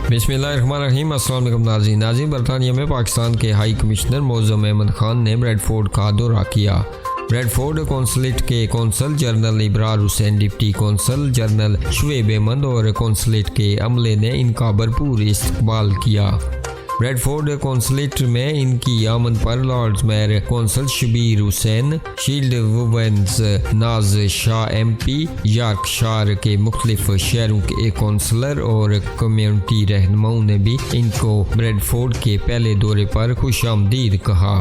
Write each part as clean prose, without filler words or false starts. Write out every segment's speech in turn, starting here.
बिस्मिल्लाहिर्रहमानिर्रहीम। अस्सलाम वालेकुम नाज़रीन। बरतानिया में पाकिस्तान के हाई कमिश्नर मोअज़्ज़म अहमद खान ने ब्रैडफोर्ड का दौरा किया। ब्रैडफोर्ड कौंसलेट के consul general Ibrar Hussain, deputy consul general Shoaib Ahmed और कौंसलेट के अमले ने इनका भरपूर इस्तकबाल किया। ब्रैडफोर्ड कौंसलेट में इनकी आमद पर lord mayor council Shabbir Hussain, shield women's Naz Shah MP, Yorkshire के मुख्तलिफ शहरों के काउंसलर और कम्युनिटी रहनुमाओं ने भी इनको ब्रैडफोर्ड के पहले दौरे पर खुशामदीद कहा।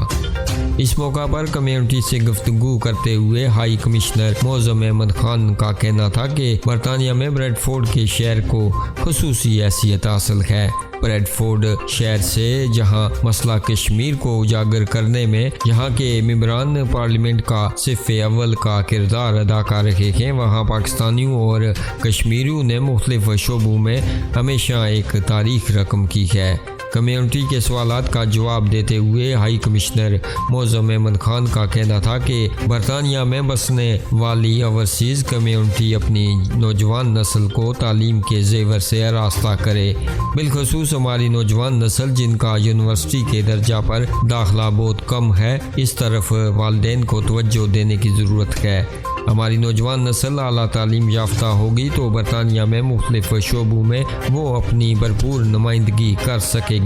इस मौका पर कम्युनिटी से गुफ्तगू करते हुए हाई कमिश्नर मोअज़्ज़म अहमद खान का कहना था कि बरतानिया में ब्रैडफोर्ड के शहर को खुसूसी हैसियत हासिल है। ब्रैडफोर्ड शहर से जहां मसला कश्मीर को उजागर करने में यहाँ के मेंबरान पार्लियामेंट का सिफ़े अव्वल का किरदार अदा कर रहे हैं, वहाँ पाकिस्तानियों और कश्मीरियों ने मुख्तलिफ शोबों में हमेशा एक तारीख रकम की है। कम्युनिटी के सवालात का जवाब देते हुए हाई कमिश्नर मोअज़्ज़म अहमद खान का कहना था कि बरतानिया में बसने वाली ओवरसीज़ कम्युनिटी अपनी नौजवान नस्ल को तालीम के जेवर से आरास्ता करे। बिलखसूस हमारी नौजवान नस्ल जिनका यूनिवर्सिटी के दर्जा पर दाखिला बहुत कम है, इस तरफ वालिदैन को तवज्जो देने की ज़रूरत है। हमारी नौजवान नस्ल आला तालीम याफ्ता होगी तो बरतानिया में मुख्तलिफ शोबों में वो अपनी भरपूर नुमाइंदगी कर सकेगी।